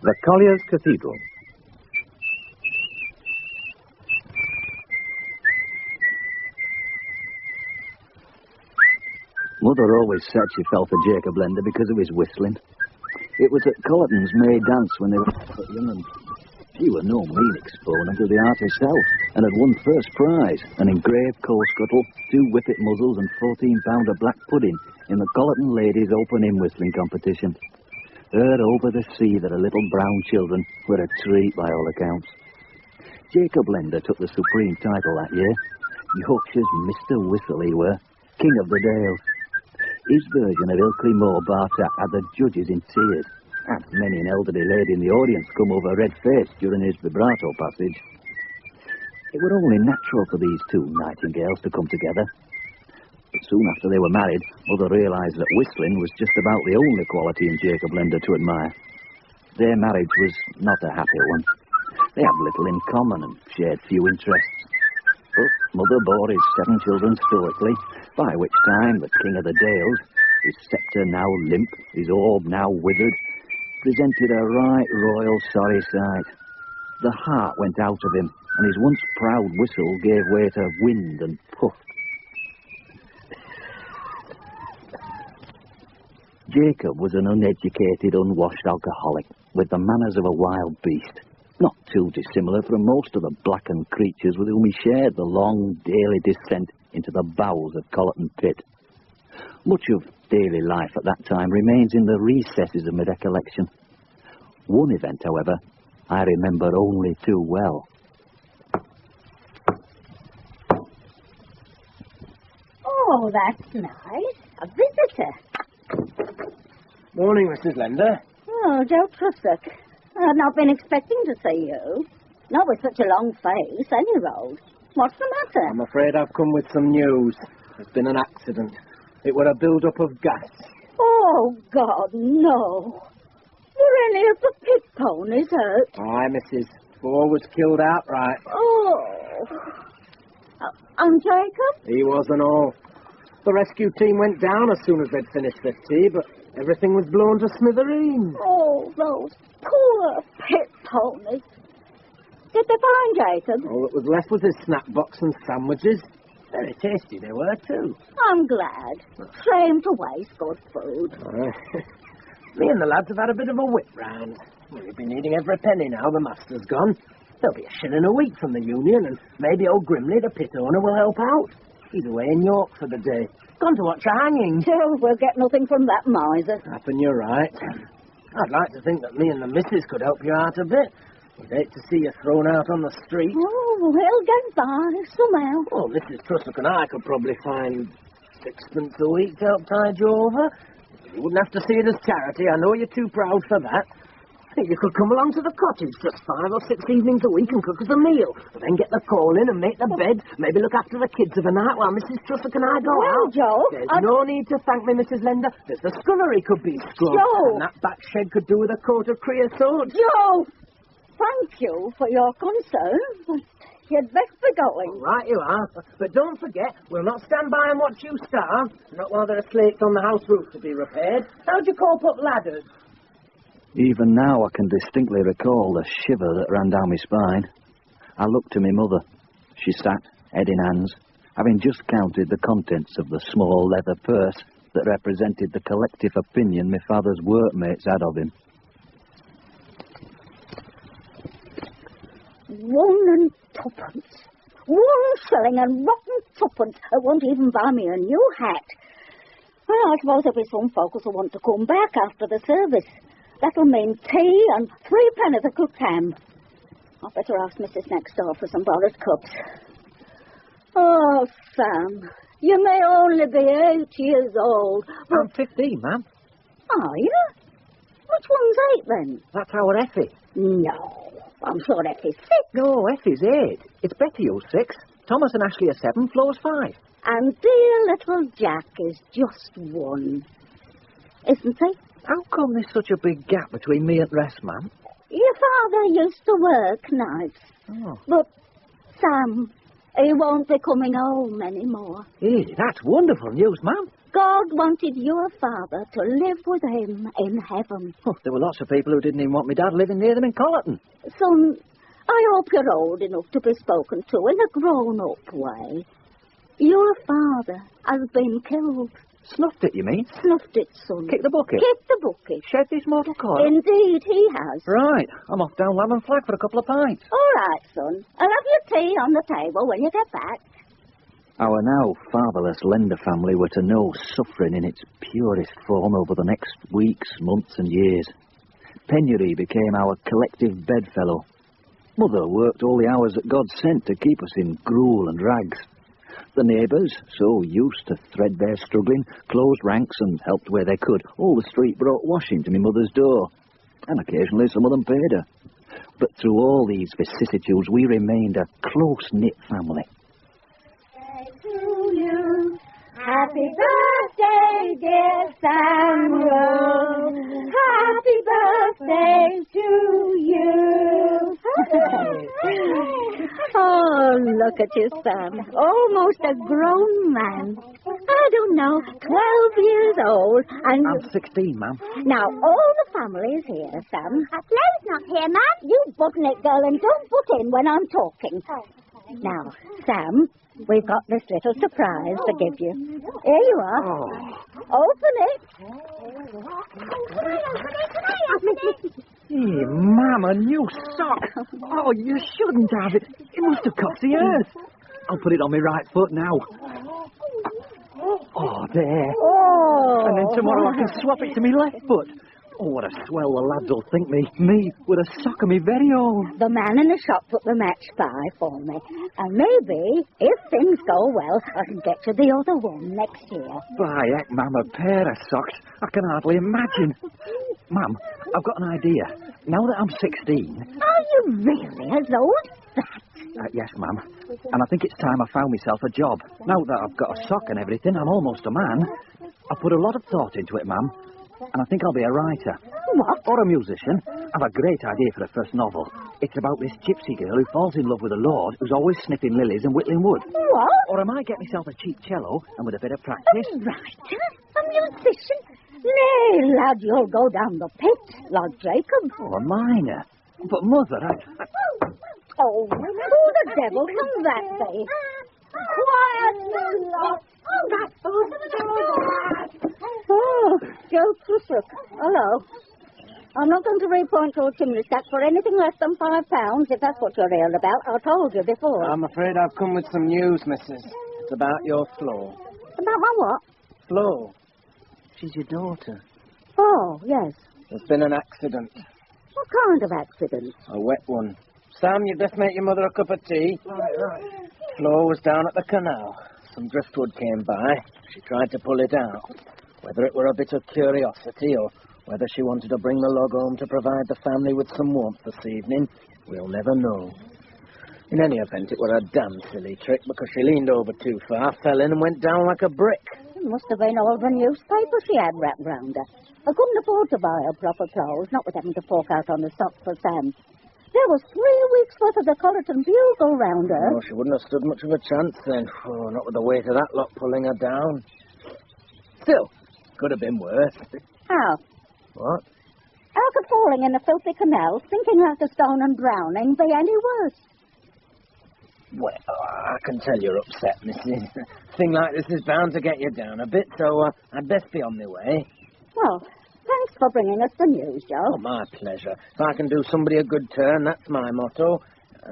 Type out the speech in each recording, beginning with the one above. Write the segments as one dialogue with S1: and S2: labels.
S1: The Colliers Cathedral.
S2: Mother always said she fell for Jacob Lender because of his whistling. It was at Colleton's May dance when they were young, and she was no mean exponent of the art herself, and had won first prize, an engraved coal scuttle, 2 whippet muzzles and 14-pounder black pudding in the Colleton Ladies' Open Hymn Whistling Competition. Heard over the sea that her little brown children were a treat by all accounts. Jacob Lender took the supreme title that year. Yorkshire's Mr. Whistle he were, King of the Dales. His version of Ilkley Moor Bartat had the judges in tears, and many an elderly lady in the audience come over red-faced during his vibrato passage. It were only natural for these 2 nightingales to come together. But soon after they were married, Mother realised that whistling was just about the only quality in Jacob Lender to admire. Their marriage was not a happy one. They had little in common and shared few interests. But Mother bore his 7 children stoically, by which time the King of the Dales, his sceptre now limp, his orb now withered, presented a right royal sorry sight. The heart went out of him, and his once proud whistle gave way to wind and puff. Jacob was an uneducated, unwashed alcoholic, with the manners of a wild beast, not too dissimilar from most of the blackened creatures with whom he shared the long daily descent into the bowels of Colleton Pit. Much of daily life at that time remains in the recesses of my recollection. One event, however, I remember only too well.
S3: Oh, that's nice. A visitor.
S4: Morning, Mrs. Lender.
S3: Oh, Joe Trussock. I've not been expecting to see you. Not with such a long face, any road. What's the matter?
S4: I'm afraid I've come with some news. There's been an accident. It were a build-up of gas.
S3: Oh, God, no. Were any of the pit ponies hurt?
S4: Aye, Mrs. 4 was killed outright.
S3: Oh. And Jacob?
S4: He wasn't all. The rescue team went down as soon as they'd finished their tea, but everything was blown to smithereens.
S3: Oh, those poor pit ponies. Did they find Jacob?
S4: All that was left was his snack box and sandwiches. Very tasty they were, too.
S3: I'm glad. Shame to waste good food.
S4: Me and the lads have had a bit of a whip round. We've been needing every penny now the master's gone. There'll be a shilling a week from the union, and maybe old Grimley, the pit owner, will help out. He's away in York for the day. Gone to watch a hanging.
S3: Oh, we'll get nothing from that miser.
S4: Happen you're right. I'd like to think that me and the missus could help you out a bit. I'd hate to see you thrown out on the street.
S3: Oh, we'll get by somehow.
S4: Well, Mrs. Trussock and I could probably find 6pence a week to help tide you over. You wouldn't have to see it as charity. I know you're too proud for that. You could come along to the cottage just 5 or 6 evenings a week and cook us a meal. And then get the coal in and make the bed. Maybe look after the kids of a night while Mrs. Trussock and I go out.
S3: Joe...
S4: There's no need to thank me, Mrs. Lender. There's the scullery could be scrubbed.
S3: Joe!
S4: And that back shed could do with a coat of creosote.
S3: Joe! Thank you for your concern, but you'd best be going.
S4: Right you are. But don't forget, we'll not stand by and watch you starve. Not while there are slates on the house roof to be repaired. How'd you cope up ladders?
S2: Even now I can distinctly recall the shiver that ran down my spine. I looked to my mother. She sat, head in hands, having just counted the contents of the small leather purse that represented the collective opinion my father's workmates had of him.
S3: 1 and 2pence. 1 shilling and rotten 2pence. It won't even buy me a new hat. Well, I suppose there'll be some folks who want to come back after the service. That'll mean tea and 3 pennies of cooked ham. I'd better ask Mrs. next door for some borrowed cups. Oh, Sam, you may only be 8 years old. But...
S4: I'm 15, ma'am.
S3: Are you? Which one's 8, then?
S4: That's our Effie.
S3: No, I'm sure Effie's 6.
S4: No, Effie's 8. It's Betty who's 6. Thomas and Ashley are 7, Flo's 5.
S3: And dear little Jack is just 1. Isn't he?
S4: How come there's such a big gap between me and the rest, ma'am?
S3: Your father used to work nights.
S4: Oh.
S3: But, Sam, he won't be coming home anymore.
S4: Hey, that's wonderful news, ma'am.
S3: God wanted your father to live with him in heaven.
S2: Oh, there were lots of people who didn't even want my dad living near them in Collerton.
S3: Son, I hope you're old enough to be spoken to in a grown-up way. Your father has been killed.
S2: Snuffed it, you mean?
S3: Snuffed it, son.
S2: Kicked the bucket?
S3: Kicked the bucket.
S2: Shed this mortal coil?
S3: Indeed, he has.
S2: Right. I'm off down Lamb and Flag for a couple of pints.
S3: All right, son. I'll have your tea on the table when you get back.
S2: Our now fatherless lender family were to know suffering in its purest form over the next weeks, months and years. Penury became our collective bedfellow. Mother worked all the hours that God sent to keep us in gruel and rags. The neighbours, so used to threadbare struggling, closed ranks and helped where they could. All the street brought washing to my mother's door. And occasionally some of them paid her. But through all these vicissitudes, we remained a close-knit family.
S3: To you. Happy birthday, dear Samuel. Happy birthday to you. Oh, look at you, Sam. Almost a grown man. I don't know, 12 years old. And
S2: I'm 16, ma'am.
S3: now, all the family is here, Sam. Flo's not here, Ma'am. You button it, girl, and don't butt in when I'm talking. Now, Sam, we've got this little surprise to give you. Here you are.
S2: Oh.
S3: Open it.
S2: Hey, Ma'am, a new sock. Oh, you shouldn't have it. It must have cost the earth. I'll put it on my right foot now. Oh, there.
S3: Oh.
S2: And then tomorrow I can swap it to my left foot. Oh, what a swell the lads will think me. Me, with a sock of me very own.
S3: The man in the shop put the match by for me. And maybe, if things go well, I can get you the other one next year.
S2: By heck, Ma'am, a pair of socks. I can hardly imagine. Ma'am, I've got an idea. Now that I'm 16...
S3: Are you really as old as that?
S2: Yes, Ma'am. And I think it's time I found myself a job. Now that I've got a sock and everything, I'm almost a man. I've put a lot of thought into it, Ma'am. And I think I'll be a writer.
S3: What?
S2: Or a musician. I've a great idea for the first novel. It's about this gypsy girl who falls in love with a lord who's always sniffing lilies and whittling wood.
S3: What?
S2: Or I might get myself a cheap cello and with a bit of practice.
S3: A writer? A musician? Nay, lad, you'll go down the pit like Jacob.
S2: Oh, a miner. But, Mother,
S3: Oh, who the devil can that be? Quiet, you lot. Oh, Joe Crusoe. Hello. I'm not going to repoint your chimney stack for anything less than £5, if that's what you're real about. I told you before.
S4: I'm afraid I've come with some news, missus. It's about your Flo.
S3: About my what?
S4: Flo. She's your daughter.
S3: Oh, yes.
S4: There's been an accident.
S3: What kind of accident?
S4: A wet one. Sam, you'd best make your mother a cup of tea. Right. Flo was down at the canal. Some driftwood came by. She tried to pull it out. Whether it were a bit of curiosity or whether she wanted to bring the log home to provide the family with some warmth this evening, we'll never know. In any event, it were a damn silly trick because she leaned over too far, fell in and went down like a brick.
S3: It must have been all the newspaper she had wrapped round her. I couldn't afford to buy her proper clothes, not with having to fork out on the stock for Sam. There was 3 weeks' worth of the Collerton Bugle round her.
S4: Oh, she wouldn't have stood much of a chance then. Oh, not with the weight of that lot pulling her down. Still, could have been worse.
S3: How?
S4: What?
S3: How could falling in a filthy canal, sinking like a stone and drowning, be any worse?
S4: Well, I can tell you're upset, missus. A thing like this is bound to get you down a bit, so I'd best be on my way.
S3: Well, thanks for bringing us the news, Joe.
S4: Oh, my pleasure. If I can do somebody a good turn, that's my motto.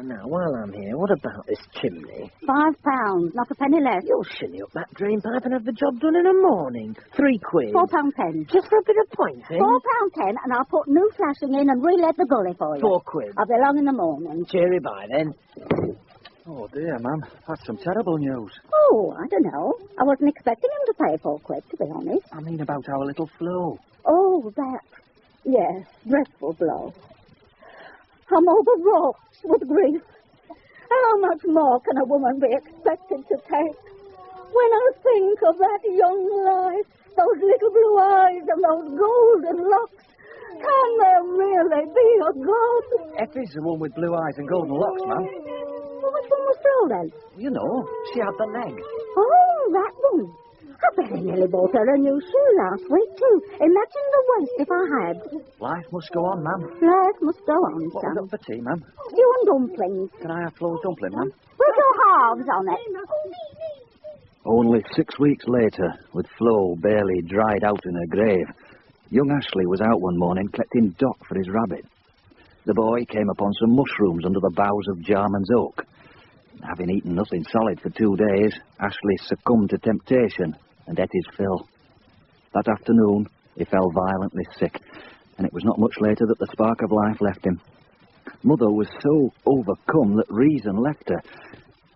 S4: Now, while I'm here, what about this chimney?
S3: £5, not a penny less.
S4: You'll shinny up that drain pipe and have the job done in a morning. £3.
S3: £4.10.
S4: Just for a bit of pointing?
S3: £4.10, and I'll put new flashing in and re-lead the gully for you.
S4: £4.
S3: I'll be along in the morning.
S4: Cheery bye, then.
S2: Oh, dear, Ma'am. That's some terrible news.
S3: Oh, I don't know. I wasn't expecting him to pay £4, to be honest.
S2: I mean about our little Flo.
S3: Oh, that. Yes, dreadful blow. I'm overwrought with grief. How much more can a woman be expected to take? When I think of that young life, those little blue eyes and those golden locks, can there really be a God?
S2: Effie's the one with blue eyes and golden locks, Ma'am.
S3: Well, which one was Flo, then?
S2: You know, she had the leg.
S3: Oh, that one. I very nearly bought her a new shoe last week, too. Imagine the waste if I had.
S2: Life must go on, ma'am.
S3: Life must go on,
S2: What
S3: son.
S2: have we got for tea, ma'am?
S3: You and dumplings.
S2: Can I have Flo's dumpling, ma'am?
S3: With your halves on it.
S2: Only 6 weeks later, with Flo barely dried out in her grave, young Ashley was out one morning collecting dock for his rabbit. The boy came upon some mushrooms under the boughs of Jarman's oak. Having eaten nothing solid for 2 days, Ashley succumbed to temptation and ate his fill. That afternoon, he fell violently sick, and it was not much later that the spark of life left him. Mother was so overcome that reason left her.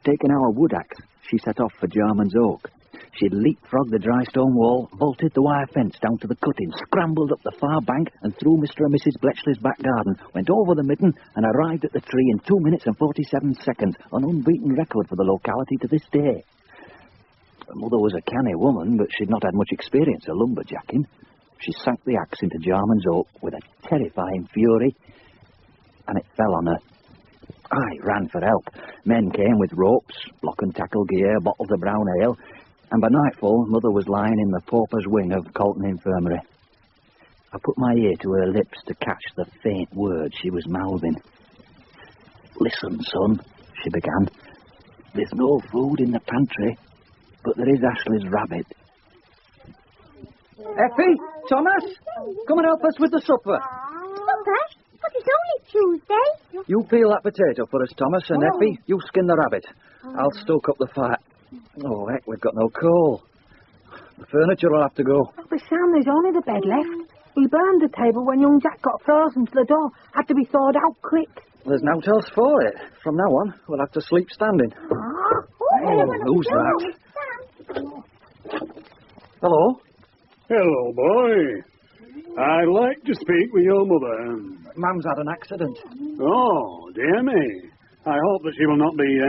S2: Taking our wood axe, she set off for Jarman's oak. She'd leapfrogged the dry stone wall, vaulted the wire fence down to the cutting, scrambled up the far bank and through Mr. and Mrs. Bletchley's back garden, went over the midden and arrived at the tree in 2 minutes and 47 seconds, an unbeaten record for the locality to this day. Mother was a canny woman, but she'd not had much experience of lumberjacking. She sank the axe into Jarman's oak with a terrifying fury, and it fell on her. I ran for help. Men came with ropes, block and tackle gear, bottles of brown ale, and by nightfall, Mother was lying in the pauper's wing of Colton Infirmary. I put my ear to her lips to catch the faint words she was mouthing. "Listen, son," she began. "There's no food in the pantry, but there is Ashley's rabbit."
S4: Effie, Thomas, come and help us with the supper.
S3: Supper? But it's only Tuesday.
S2: You peel that potato for us, Thomas, and Effie, you skin the rabbit. I'll stoke up the fat. Oh, heck, we've got no coal. The furniture will have to go.
S1: Oh, but Sam, there's only the bed left. We burned the table when young Jack got frozen to the door. Had to be thawed out quick.
S2: There's no else for it. From now on, we'll have to sleep standing. Who's that? Hello?
S5: Hello, boy. I'd like to speak with your mother.
S2: Mum's had an accident.
S5: Oh, dear me. I hope that she will not be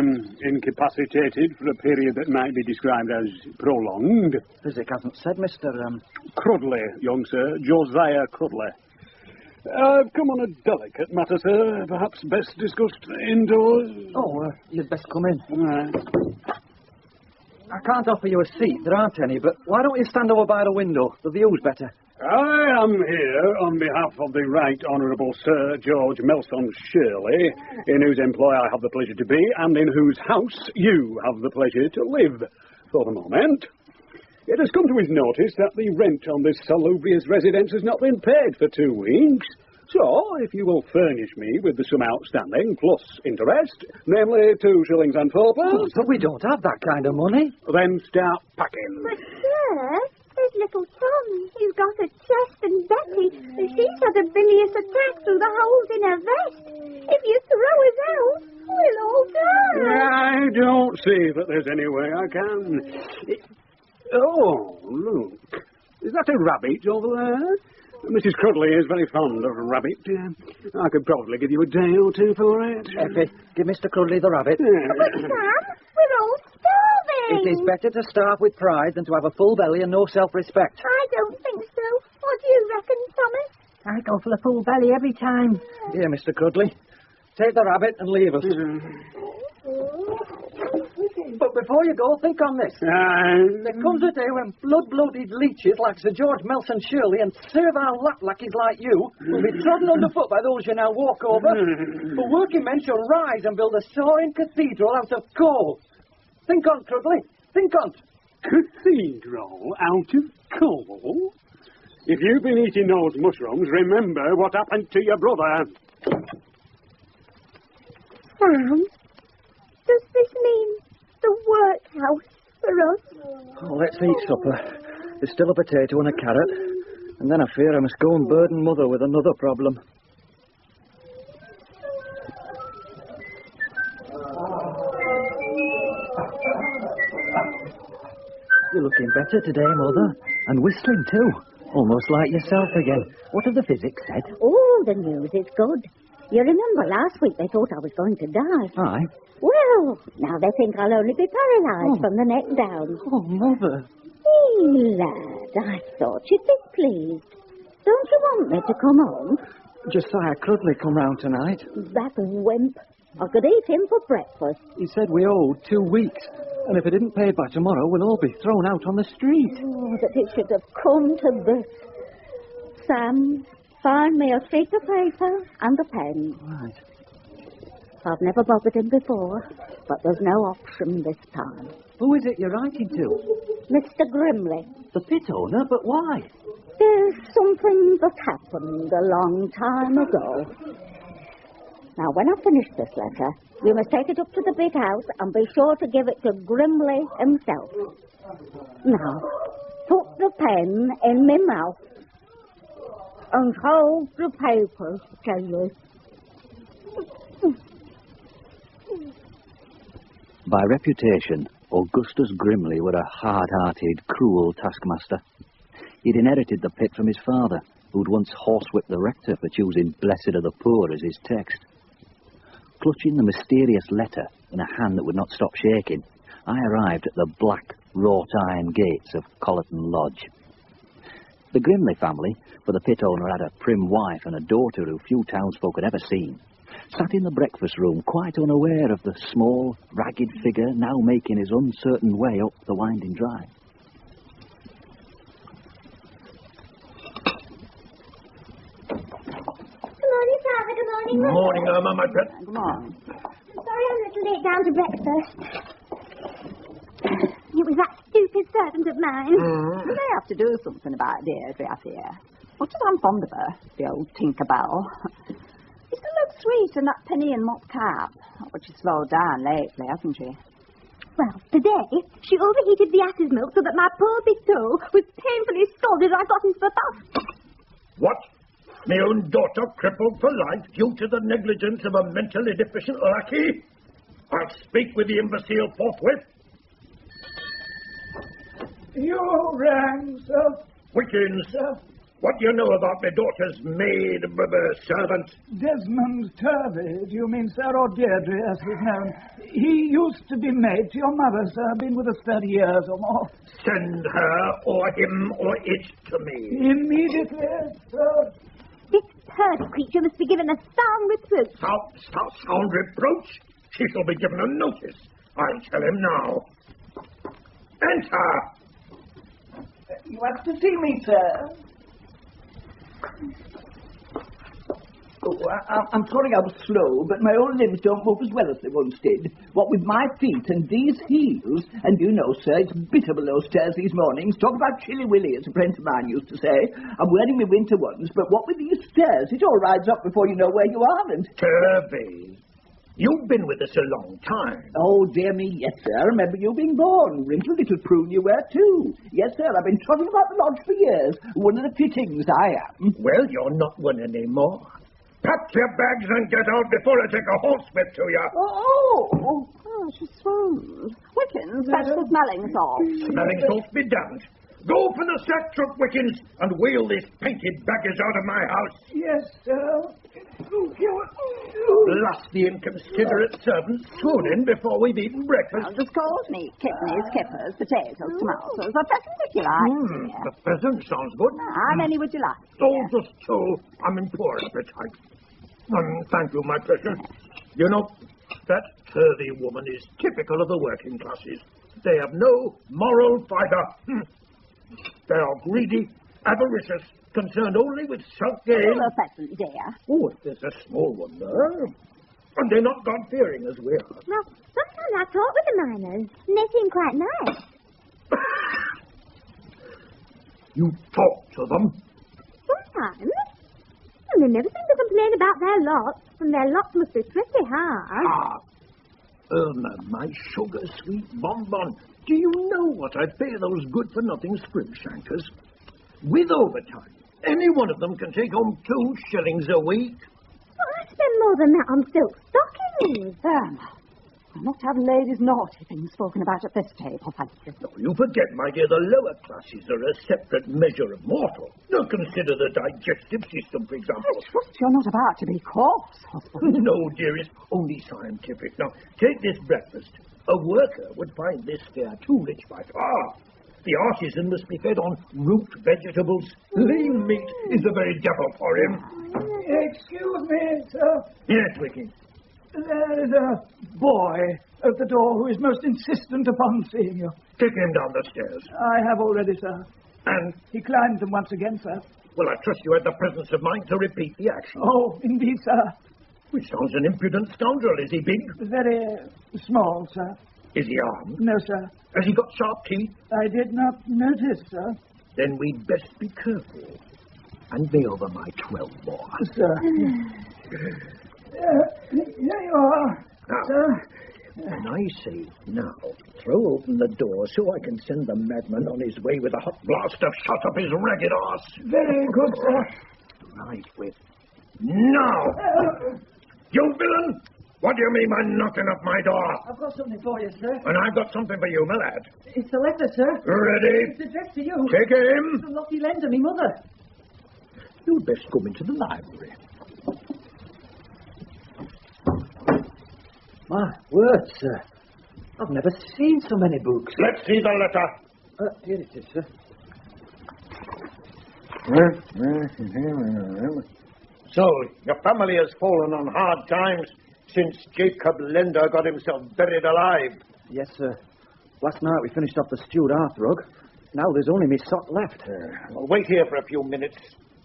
S5: incapacitated for a period that might be described as prolonged.
S2: Physic hasn't said, Mr.
S5: Crudley, young sir. Josiah Crudley. I've come on a delicate matter, sir. Perhaps best discussed indoors.
S2: Oh, you'd best come in.
S5: Right.
S2: I can't offer you a seat. There aren't any, but why don't you stand over by the window? The view's better.
S5: I am here on behalf of the Right Honourable Sir George Melson Shirley, in whose employ I have the pleasure to be, and in whose house you have the pleasure to live for the moment. It has come to his notice that the rent on this salubrious residence has not been paid for 2 weeks. So, if you will furnish me with the sum outstanding, plus interest, namely 2 shillings and 4 pence...
S2: But we don't have that kind of money.
S5: Then start packing.
S3: But, sir, there's little Tom. He's got a chest, and Betty, she's had a bilious attack through the holes in her vest. If you throw us out, we'll all die.
S5: I don't see that there's any way I can... Oh, look. Is that a rabbit over there? Mrs. Crudley is very fond of rabbit. I could probably give you a day or 2 for it.
S2: Effie, give Mr. Crudley the rabbit.
S3: But, Sam, we're all starving.
S2: It is better to starve with pride than to have a full belly and no self-respect.
S3: I don't think so. What do you reckon, Thomas?
S1: I go for the full belly every time.
S2: Here, Mr. Crudley. Take the rabbit and leave us. But before you go, think on this. There comes a day when blood-blooded leeches like Sir George Melson Shirley and servile lap-lackeys like you will be trodden underfoot by those you now walk over. But working men shall rise and build a soaring cathedral out of coal. Think on, Crudley. Think on.
S5: Cathedral out of coal? If you've been eating those mushrooms, remember what happened to your brother.
S3: Sam, does this mean the workhouse for us?
S2: Oh, let's eat supper. There's still a potato and a carrot. And then I fear I must go and burden Mother with another problem. You're looking better today, Mother. And whistling, too. Almost like yourself again. What have the physics said?
S3: Oh, the news is good. You remember last week they thought I was going to die.
S2: Aye.
S3: Well, now they think I'll only be paralysed from the neck down.
S2: Oh, Mother.
S3: Hey, lad, I thought you'd be pleased. Don't you want me to come home?
S2: Josiah Crudley come round tonight.
S3: That wimp. I could eat him for breakfast.
S2: He said we owed 2 weeks. And if it isn't paid by tomorrow, we'll all be thrown out on the street.
S3: Oh, that it should have come to this. Sam, find me a sheet of paper and a pen.
S2: Right.
S3: I've never bothered him before, but there's no option this time.
S2: Who is it you're writing to?
S3: Mr. Grimley,
S2: The pit owner? But why?
S3: there's something that happened a long time ago. Now, when I finish this letter, you must take it up to the big house and be sure to give it to Grimley himself. Now, put the pen in my mouth and hold the paper, Kelly.
S2: By reputation, Augustus Grimley were a hard-hearted, cruel taskmaster. He'd inherited the pit from his father, who'd once horsewhipped the rector for choosing Blessed are the Poor as his text. Clutching the mysterious letter in a hand that would not stop shaking, I arrived at the black, wrought-iron gates of Collerton Lodge. The Grimley family, for the pit owner had a prim wife and a daughter who few townsfolk had ever seen, sat in the breakfast room quite unaware of the small, ragged figure now making his uncertain way up the winding drive.
S6: Good morning, Father. Good morning, Mother.
S5: Morning, Irma, my pet.
S3: Come on.
S6: Sorry I'm a little late down to breakfast. It was that stupid servant of mine.
S3: We may have to do something about Deirdre, I fear. Much as I'm fond of her, the old Tinkerbell. She still looks sweet in that penny and mop cap. But she's slowed down lately, hasn't she?
S6: Well, today, she overheated the ass's milk so that my poor big toe was painfully scalded as I got into the bath.
S7: What? My own daughter crippled for life due to the negligence of a mentally deficient lackey? I'll speak with the imbecile forthwith.
S8: You rang, sir.
S7: Wickens, what do you know about my daughter's maid servant?
S8: Desmond Turvey, do you mean, sir, or Deirdre, as he's known? He used to be maid to your mother, sir. Been with us 30 years or more.
S7: Send her or him or it to me.
S8: Immediately, sir.
S6: This pert creature must be given a sound reproof.
S7: Sound reproach? She shall be given a notice. I'll tell him now. Enter!
S8: You have to see me, sir. Oh, I'm sorry I was slow, but my old limbs don't move as well as they once did. What with my feet and these heels, and you know, sir, it's bitter below stairs these mornings. Talk about Chilly Willy, as a friend of mine used to say. I'm wearing my winter ones, but what with these stairs, it all rides up before you know where you are, and...
S7: Turvey, you've been with us a long time.
S8: Oh, dear me, yes, sir. I remember you being born. Wrinkled little prune you were, too. Yes, sir, I've been trotting about the lodge for years. One of the fittings, I am.
S7: Well, you're not one anymore. Pack your bags and get out before I take a horsewhip to you.
S3: Oh, she's swooned. Wickens, fetch the smelling salt.
S7: Smelling salt be damned. Go for the sack truck, Wickens, and wheel these painted baggage out of my house.
S8: Yes, sir.
S7: Blast the inconsiderate servants swoon in before we've eaten breakfast.
S3: Now, just cold meat, kidneys, kippers, potatoes, tomatoes. A pheasant if you like.
S7: The pheasant sounds good.
S3: How many would you like?
S7: Oh, just two. I'm in poor appetite. Thank you, my precious. You know, that Turvey woman is typical of the working classes. They have no moral fibre. They are greedy, avaricious, concerned only with self-gain.
S3: A pheasant, dear.
S7: Oh, if there's a small one there. And they're not God-fearing as we are.
S6: Well, sometimes I talk with the miners, and they seem quite nice.
S7: You talk to them?
S6: Sometimes. And they never seem to complain about their lots, and their lots must be pretty hard.
S7: Irma, my sugar-sweet bonbon, do you know what I pay those good-for-nothing scrimshankers? With overtime, any one of them can take home 2 shillings a week.
S6: Well, I spend more than that on silk stockings.
S3: Irma, I'm not to have ladies' naughty things spoken about at this table, thank you.
S7: No, you forget, my dear, the lower classes are a separate measure of mortal. Now consider the digestive system, for example.
S3: I trust you're not about to be coarse, husband.
S7: No, dearest, only scientific. Now, take this breakfast. A worker would find this fare too rich by far. The artisan must be fed on root vegetables. Lean meat is the very devil for him.
S8: Excuse me, sir.
S7: Yes, Wickens.
S8: There is a boy of the door who is most insistent upon seeing you.
S7: Take him down the stairs.
S8: I have already, sir.
S7: And,
S8: He climbed them once again, sir.
S7: well, I trust you had the presence of mind to repeat the action.
S8: Oh, indeed, sir.
S7: He sounds an impudent scoundrel. Is he big?
S8: Very small, sir.
S7: Is he armed?
S8: No, sir.
S7: Has he got sharp teeth?
S8: I did not notice, sir.
S7: Then we'd best be careful. Hand me over my 12 more.
S8: Sir. Here you are,
S7: Now,
S8: sir.
S7: and I say, now, throw open the door so I can send the madman on his way with a hot blast of shot up his ragged arse.
S8: Very good, sir.
S7: Right with. Now! You villain! What do you mean by knocking up my door?
S8: I've got something for you, sir.
S7: And I've got something for you, my lad.
S8: It's a letter, sir.
S7: Ready?
S8: It's addressed to you.
S7: Take him.
S8: From Lottie Lender, me mother.
S7: You'd best go into the library.
S2: My word, sir. I've never seen so many books.
S7: Let's see the letter.
S2: Here it is, sir.
S7: So, your family has fallen on hard times since Jacob Lender got himself buried alive.
S2: Yes, sir. Last night we finished off the stewed hearthrug. Now there's only me sock left.
S7: Well, wait here for a few minutes.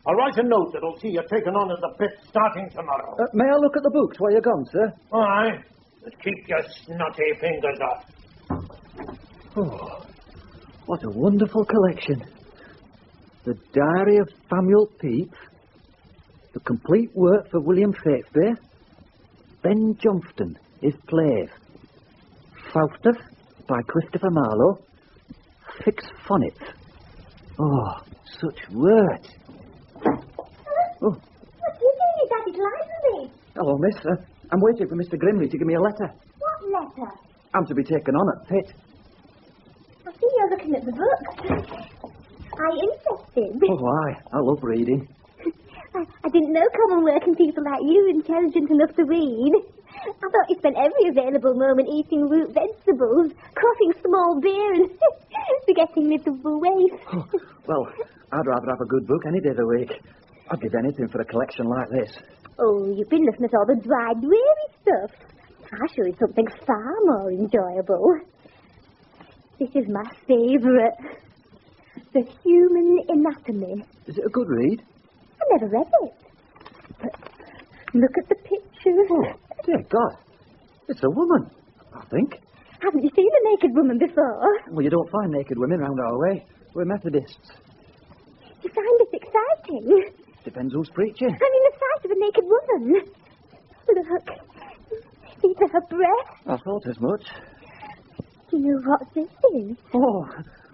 S7: I'll write a note that'll see you taken on at the pit starting tomorrow.
S2: May I look at the books while you're gone, sir?
S7: Aye. But keep your snotty fingers off.
S2: Oh, what a wonderful collection. The Diary of Samuel Pepys, The Complete Work for William Shakespeare, Ben Johnston, his plays, Faustus by Christopher Marlowe, Fix Phonics. Oh, such words. Oh.
S6: What are you doing in Daddy's library?
S2: Hello, miss. I'm waiting for Mr. Grimley to give me a letter.
S6: What letter?
S2: I'm to be taken on at Pitt.
S6: I see you're looking at the book. Are you interested?
S2: Oh, I love reading.
S6: I didn't know common working people like you were intelligent enough to read. I thought you spent every available moment eating root vegetables, quaffing small beer, and forgetting little waif.
S2: Oh, well, I'd rather have a good book any day of the week. I'd give anything for a collection like this.
S6: Oh, you've been looking at all the dry, dreary stuff. I'll show you something far more enjoyable. This is my favourite. The Human Anatomy.
S2: Is it a good read?
S6: I never read it. But look at the pictures.
S2: Oh, dear God. It's a woman, I think.
S6: Haven't you seen a naked woman before?
S2: Well, you don't find naked women round our way. We're Methodists.
S6: You find this exciting?
S2: Depends who's preaching.
S6: I mean, the sight of a naked woman. Look. See to her breast.
S2: I thought as much.
S6: Do you know what this is?
S2: Oh,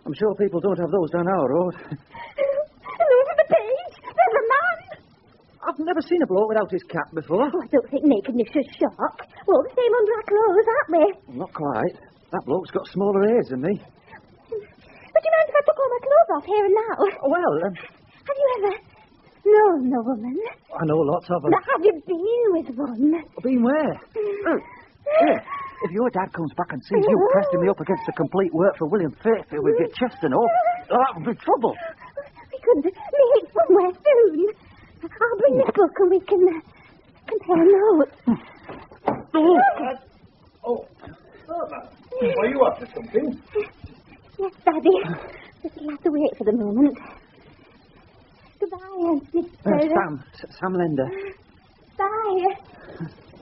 S2: I'm sure people don't have those down our road.
S6: Over the page. There's a man.
S2: I've never seen a bloke without his cap before.
S6: Oh, I don't think nakedness should shock. We're all the same under our clothes, aren't we?
S2: Well, not quite. That bloke's got smaller ears than me.
S6: Would you mind if I took all my clothes off here and now?
S2: Well,
S6: Have you ever known a woman?
S2: I know lots of them.
S6: Now, have you been with one?
S2: Been where? Here. If your dad comes back and sees you pressing me up against the complete work for William Shakespeare with your chest and all, that would be trouble.
S6: We could meet somewhere soon. I'll bring this book and we can compare notes.
S7: Were you up to something?
S6: Yes, Daddy. Just you'll have to wait for the moment. Goodbye, Mr.
S2: Sam Lender.
S6: Bye.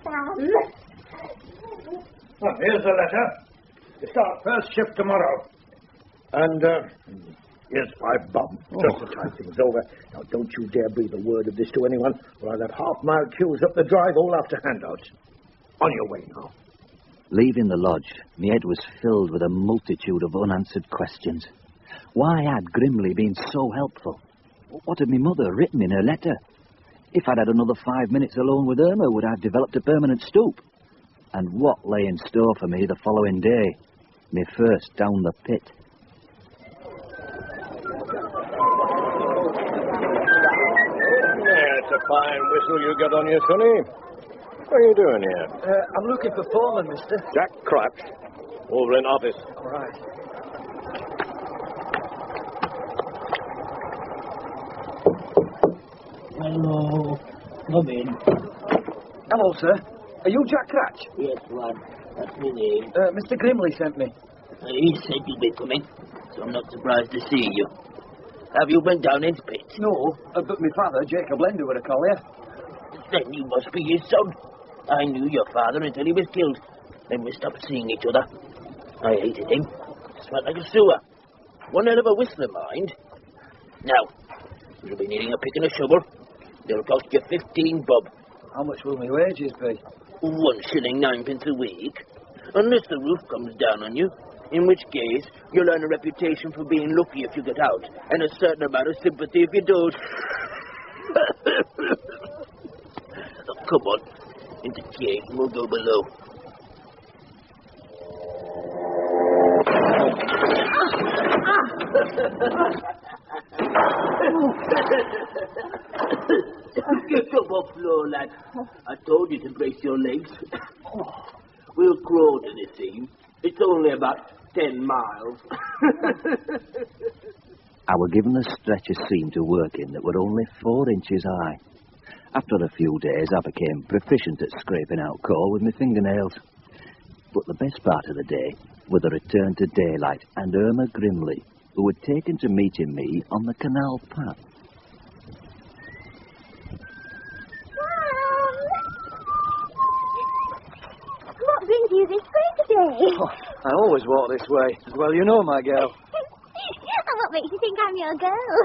S6: Sam.
S7: Well, here's the letter. You start first shift tomorrow. And, here's £5 just to tie things over. Now, don't you dare breathe a word of this to anyone, or I'll have half-mile queues up the drive all after handouts. On your way now.
S2: Leaving the lodge, my head was filled with a multitude of unanswered questions. Why had Grimley been so helpful? What had my mother written in her letter? If I'd had another 5 minutes alone with Irma, would I have developed a permanent stoop? And what lay in store for me the following day? Me first down the pit.
S7: That's a fine whistle you got on you, Sonny. What are you doing here?
S2: I'm looking for foreman, mister.
S7: Jack Crutch. Over in office.
S2: All right.
S8: Hello. Come in.
S2: Hello, sir. Are you Jack Cratch?
S9: Yes, lad. That's my name.
S2: Mr. Grimley sent me.
S9: He said you'd be coming, so I'm not surprised to see you. Have you been down his pit?
S2: No, but my father, Jacob Lender, were a collier.
S9: Then you must be his son. I knew your father until he was killed. Then we stopped seeing each other. I hated him. Smelled like a sewer. One hell of a whistler, mind. Now, you'll be needing a pick and a shovel. They'll cost you 15 bob.
S2: How much will my wages be?
S9: 1 shilling 9 a week. Unless the roof comes down on you. In which case, you'll earn a reputation for being lucky if you get out, and a certain amount of sympathy if you don't. Come on, into the cave, and we'll go below. Come off, floor, lad. I told you to brace your legs. We'll crawl to the scene. It's only about 10 miles.
S2: I were given a stretch of seam to work in that were only 4 inches high. After a few days, I became proficient at scraping out coal with my fingernails. But the best part of the day were the return to daylight and Irma Grimley, who had taken to meeting me on the canal path.
S6: What brings you this way today?
S2: Oh, I always walk this way. Well, you know, my girl.
S6: And what makes you think I'm your girl?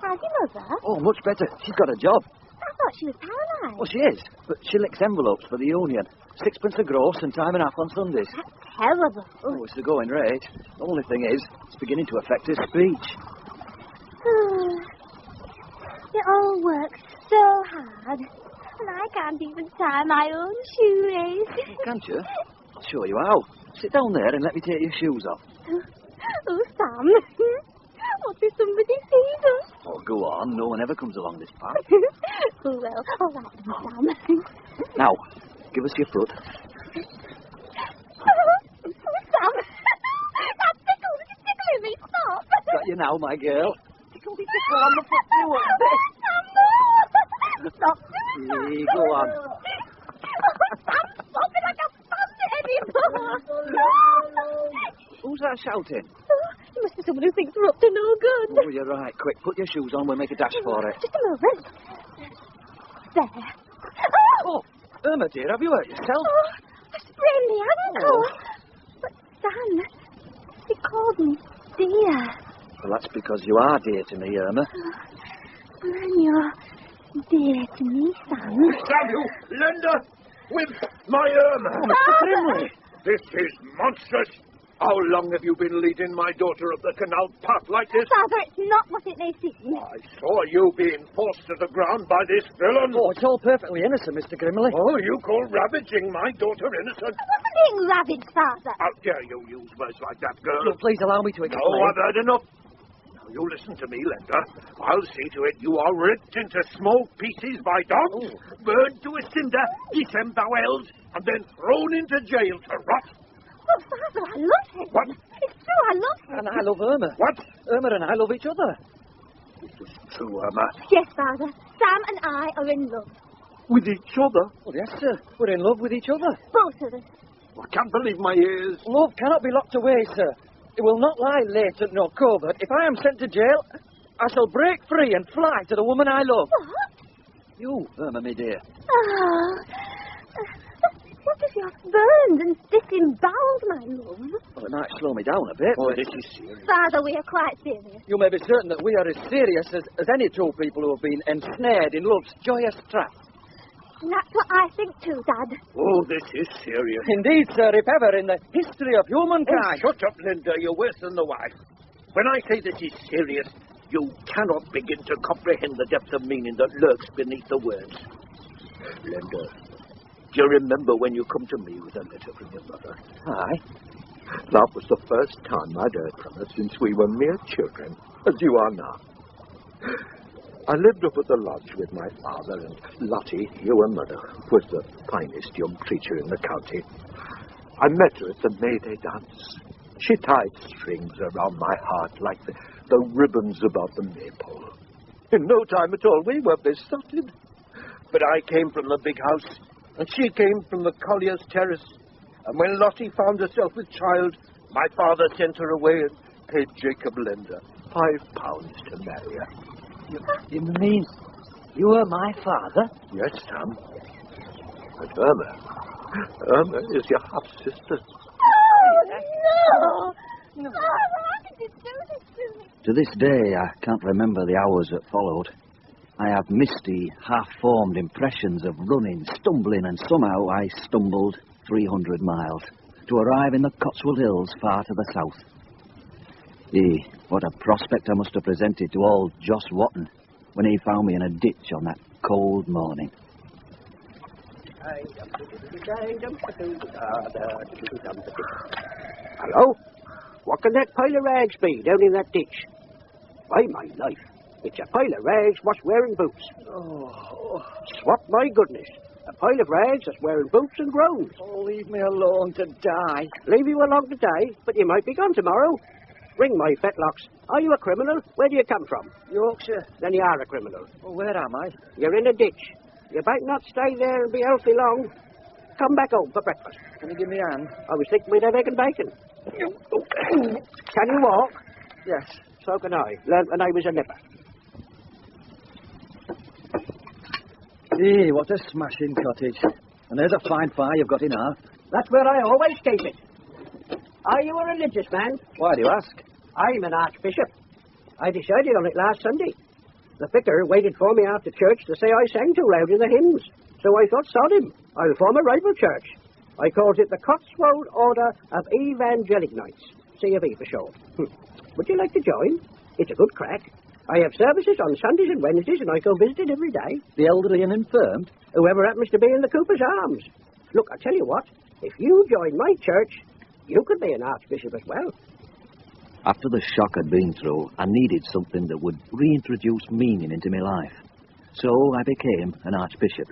S6: How's your mother?
S2: Oh, much better. She's got a job.
S6: I thought she was paralysed.
S2: Well, she is, but she licks envelopes for the union. 6pence a gross and time and a half on Sundays.
S6: That's terrible.
S2: Oh, it's the going rate. The only thing is, it's beginning to affect her speech.
S6: It all works so hard. And I can't even tie my own shoelace.
S2: Can't you? I'll show you how. Sit down there and let me take your shoes off.
S6: Oh, Sam. What if somebody sees us?
S2: Oh, go on. No one ever comes along this path.
S6: Oh, well, all right then, Sam.
S2: Now, give us your foot.
S6: Sam! That's tickling me. Stop!
S2: Got you now, my girl. Tickle on the foot, you want
S6: Sam, no! Stop doing that.
S2: Hey, go on.
S6: Sam, stop it. I can't stand it anymore.
S2: Who's that shouting?
S6: It must be someone who thinks we're up to no good.
S2: Oh, you're right. Quick, put your shoes on. We'll make a dash for it.
S6: Just a moment. There.
S2: Oh, Irma, dear, have you hurt yourself?
S6: Oh, I sprained the ankle. But, Sam, he called me dear.
S2: Well, that's because you are dear to me, Irma.
S6: And you're dear to me, Sam.
S7: Damn you, Lender! With my Irma!
S2: Mr. Grimley!
S7: This is monstrous! How long have you been leading my daughter up the canal path like this?
S6: Father, it's not what it may seem.
S7: I saw you being forced to the ground by this villain.
S2: Oh, it's all perfectly innocent, Mr. Grimley.
S7: Oh, you call ravaging my daughter innocent?
S6: I wasn't being ravaged, Father.
S7: How dare you use words like that, girl?
S2: Will you please allow me to explain?
S7: No, I've heard enough. Now, you listen to me, Lender. I'll see to it you are ripped into small pieces by dogs, burned to a cinder, disemboweled, and then thrown into jail to rot.
S6: Oh, Father, I love him.
S7: What?
S6: It's true, I love him.
S2: And I love Irma.
S7: What?
S2: Irma and I love each other.
S7: It's true, Irma.
S6: Yes, Father. Sam and I are in love.
S7: With each other?
S2: Well, yes, sir. We're in love with each other.
S6: Both of us.
S7: I can't believe my ears.
S2: Love cannot be locked away, sir. It will not lie latent nor covert. If I am sent to jail, I shall break free and fly to the woman I love.
S6: What?
S2: You, Irma, my dear.
S6: Oh. What if you're burned and disemboweled, my love?
S2: Well, it might slow me down a bit,
S7: Oh,
S2: but
S7: this is serious.
S6: Father, we are quite serious.
S2: you may be certain that we are as serious as any two people who have been ensnared in love's joyous trap.
S6: And that's what I think too, Dad.
S7: Oh, this is serious.
S2: Indeed, sir, if ever in the history of
S7: Oh,
S2: humankind.
S7: shut up, Linda. You're worse than the wife. When I say this is serious, you cannot begin to comprehend the depth of meaning that lurks beneath the words. Linda, do you remember when you come to me with a letter from your mother?
S2: Aye.
S7: That was the first time I'd heard from her since we were mere children, as you are now. I lived up at the lodge with my father, and Lottie, your mother, was the finest young creature in the county. I met her at the May Day dance. She tied strings around my heart like the ribbons about the maypole. In no time at all, we were besotted. But I came from the big house,
S10: And she came from the Colliers Terrace. And when Lottie found herself with child, my father sent her away and paid Jacob Lender £5 to marry her.
S2: You mean you were my father?
S10: Yes, Sam. And Irma is your half-sister.
S3: Oh, no! Oh, how did you do this to me?
S2: To this day, I can't remember the hours that followed. I have misty, half-formed impressions of running, stumbling, and somehow I stumbled 300 miles to arrive in the Cotswold Hills far to the south. What a prospect I must have presented to old Joss Watton when he found me in a ditch on that cold morning.
S11: Hello? What can that pile of rags be down in that ditch? By my life, it's a pile of rags what's wearing boots. Oh, swat my goodness. A pile of rags that's wearing boots and groans.
S2: Oh, leave me alone to die.
S11: Leave you alone to die, but you might be gone tomorrow. Ring my fetlocks. Are you a criminal? Where do you come from?
S2: Yorkshire.
S11: Then you are a criminal.
S2: Well, where am I?
S11: You're in a ditch. You might not stay there and be healthy long. Come back home for breakfast.
S2: Can you give me a hand?
S11: I was thinking we'd have egg and bacon. Can you walk?
S2: Yes.
S11: So can I. Learned when I was a nipper.
S2: What a smashing cottage. And there's a fine fire you've got in half.
S11: That's where I always keep it. Are you a religious man?
S2: Why do you ask?
S11: I'm an archbishop. I decided on it last Sunday. The vicar waited for me after church to say I sang too loud in the hymns. So I thought, sod him, I'll form a rival church. I called it the Cotswold Order of Evangelic Knights. C of E for short. Would you like to join? It's a good crack. I have services on Sundays and Wednesdays, and I go visit it every day.
S2: The elderly and infirmed?
S11: Whoever happens to be in the Cooper's Arms. Look, I tell you what, if you join my church, you could be an archbishop as well.
S2: After the shock I'd been through, I needed something that would reintroduce meaning into my life. So I became an archbishop.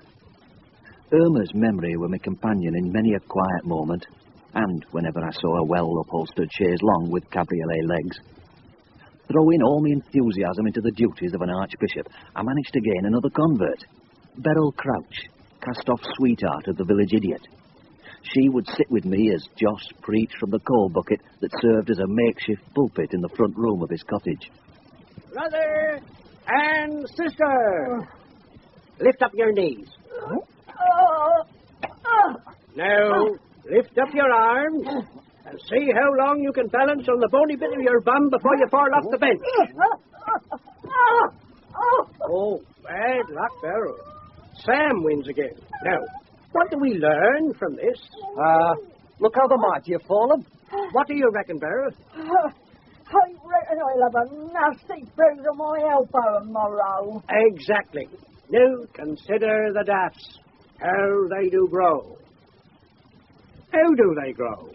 S2: Irma's memory were my companion in many a quiet moment, and whenever I saw a well-upholstered chaise longue with cabriolet legs. Throwing all my enthusiasm into the duties of an archbishop, I managed to gain another convert, Beryl Crouch, cast-off sweetheart of the village idiot. She would sit with me as Joss preached from the coal bucket that served as a makeshift pulpit in the front room of his cottage.
S11: Brother and sister, lift up your knees. Now, lift up your arms and see how long you can balance on the bony bit of your bum before you fall off the bench. Oh, bad luck, Beryl. Sam wins again. Now, what do we learn from this?
S2: Look how the mighty have fallen.
S11: What do you reckon, Beryl?
S3: I reckon I'll have a nasty bruise on my elbow tomorrow.
S11: Exactly. Now, consider the daffs. How they do grow. How do they grow?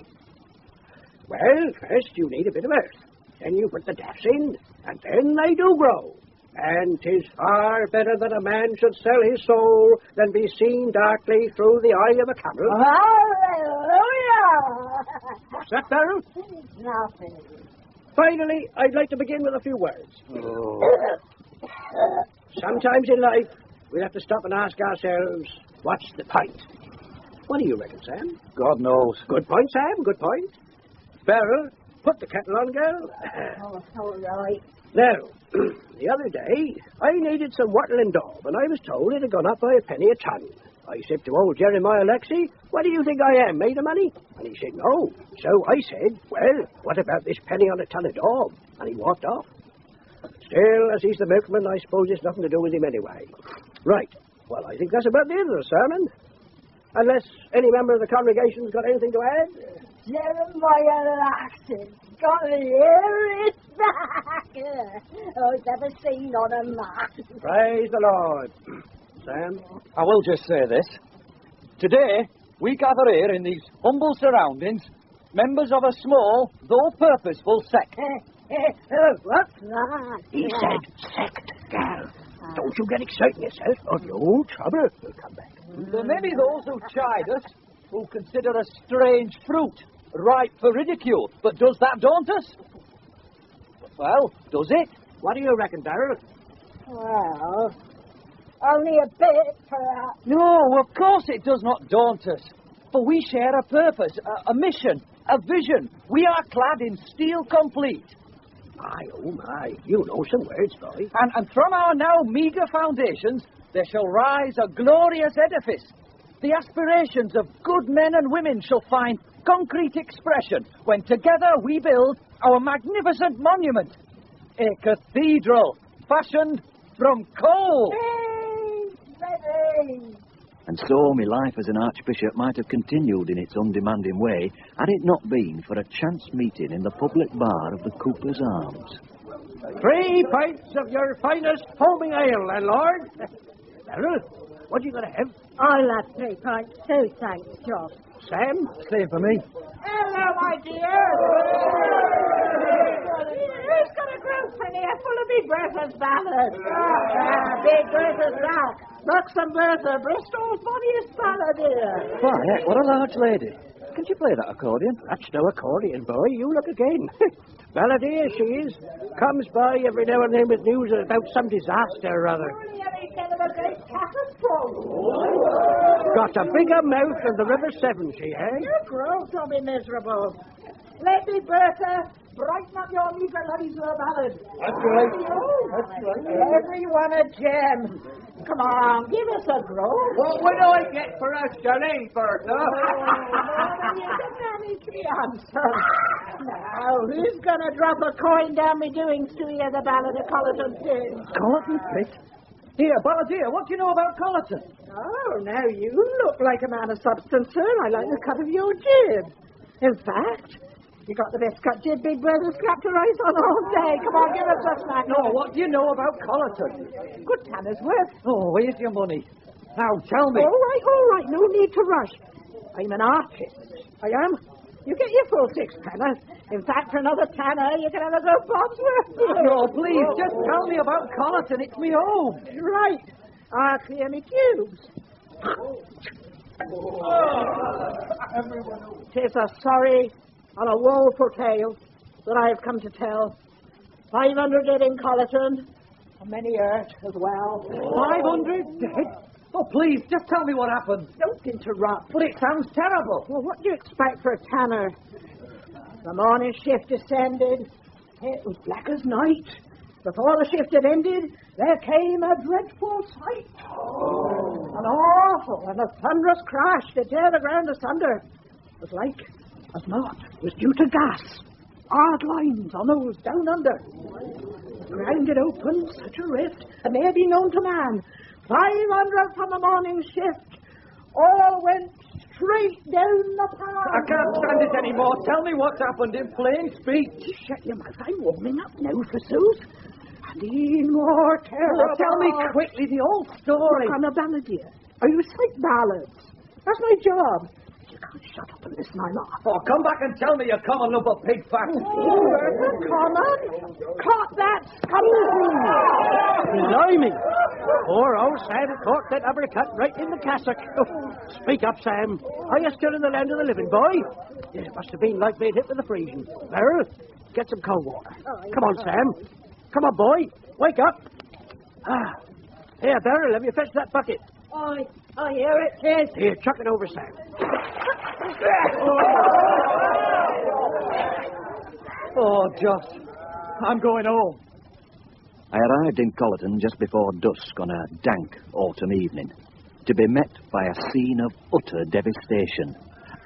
S11: Well, first you need a bit of earth. Then you put the daffs in, and then they do grow. And 'tis far better that a man should sell his soul than be seen darkly through the eye of a camel.
S3: Hallelujah!
S11: What's that, Beryl?
S3: Nothing.
S11: Finally, I'd like to begin with a few words. Sometimes in life, we have to stop and ask ourselves, what's the point? What do you reckon, Sam?
S2: God knows.
S11: Good point, Sam, good point. Beryl, put the kettle on, girl.
S3: All right.
S11: Now, the other day, I needed some wattle and daub, and I was told it had gone up by a penny a ton. I said to old Jeremiah Lexi, what do you think I am, made of money? And he said, no. So I said, well, what about this penny on a ton of daub? And he walked off. Still, as he's the milkman, I suppose it's nothing to do with him anyway. Right. Well, I think that's about the end of the sermon. Unless any member of the congregation's got anything to add?
S3: Jeremiah Laxton got the hair back. I've never seen on a man.
S11: Praise the Lord. Sam?
S2: I will just say this. Today, we gather here in these humble surroundings, members of a small, though purposeful sect.
S3: What's that?
S11: He said sect, girl. Don't you get excited yourself, or no trouble will come back.
S2: There may be those who chide us, who consider us strange fruit, ripe for ridicule. But does that daunt us? Well, does it?
S11: What do you reckon, Beryl?
S3: Well, Only a bit, perhaps.
S8: No, of course it does not daunt us. For we share a purpose, a mission, a vision. We are clad in steel complete.
S11: Aye, oh my, you know some words, boy.
S8: And from our now meagre foundations, there shall rise a glorious edifice. The aspirations of good men and women shall find concrete expression when together we build our magnificent monument. A cathedral fashioned from coal.
S3: Ready.
S2: And so my life as an archbishop might have continued in its undemanding way had it not been for a chance meeting in the public bar of the Cooper's Arms.
S11: 3 pints of your finest foaming ale, landlord. Beryl, what you going to have?
S3: I'll have 3 pints too, thanks, John.
S11: Sam?
S8: Same for me.
S3: Hello, my dear. Who's got a group in here full of Big Bertha's ballads? Big Bertha's back. Buxom Bertha, Bristol's funniest ballad here.
S8: Why, what a large lady. Can she play that accordion?
S11: That's no accordion, boy. You look again. Balladeer, she is. Comes by every now and then with news about some disaster or other. Got a bigger mouth than the River Severn, she has.
S3: You grow to be miserable. Lady Bertha, brighten up your meagre lives with a ballad.
S7: That's right. That's right.
S3: Everyone a gem. Come on, give us a grow.
S8: What do I get for a shilling, Bertha?
S3: You can manage the answer. Now, who's going to drop a coin down me doings to hear the ballad of Colleton Pit?
S8: Colleton Pit? Here, Balladeer, what do you know about Colleton?
S1: Oh, now you look like a man of substance, sir. I like the cut of your jib. In fact, you got the best cut jib Big Brother's clapped her eyes on all day. Come on, give us a snack.
S8: No, what do you know about Colleton?
S1: Good tanner's worth.
S8: Oh, where's your money? Now, tell me.
S1: All right. No need to rush. I'm an artist. I am. You get your full 6 tanner. In fact, for another tanner, you can have a go Bob's worth.
S8: No, please, just tell me about Colleton. It's me home.
S1: Right. I'll clear me cubes. Tis a sorry and a woeful tale that I have come to tell. 500 dead in Colleton, and many hurt as well.
S8: 500 dead? Oh, please, just tell me what happened.
S1: Don't interrupt.
S8: But it sounds terrible.
S1: Well, what do you expect for a tanner? The morning shift descended. It was black as night. Before the shift had ended, there came a dreadful sight. An awful and a thunderous crash to tear the ground asunder. It was like as not was due to gas. Hard lines on those down under. The ground had opened, such a rift, and may be known to man. 500 from the morning shift. All went straight down the path.
S8: I can't stand it anymore. Tell me what's happened in plain speech.
S1: Shut your mouth. I'm warming up now, forsooth. And in more terror.
S8: Oh, tell me quickly the old story.
S1: Look, I'm a balladeer. I recite ballads. That's my job. You can't shut up and listen, I'm off.
S8: Oh, come back and tell me you common lump of pig fat.
S1: Common? Caught that scum.
S11: Blimey. Poor old Sam caught that uppercut right in the cassock. Oh, speak up, Sam. Are you still in the land of the living, boy? Yeah, it must have been like being hit with the freezing. Beryl, get some cold water. Come on, Sam. Come on, boy. Wake up. Here, Beryl, have you fetched that bucket?
S3: I hear it, yes.
S11: Here, chuck it over, Sam.
S8: Oh, Joss, I'm going home.
S2: I arrived in Colleton just before dusk on a dank autumn evening, to be met by a scene of utter devastation,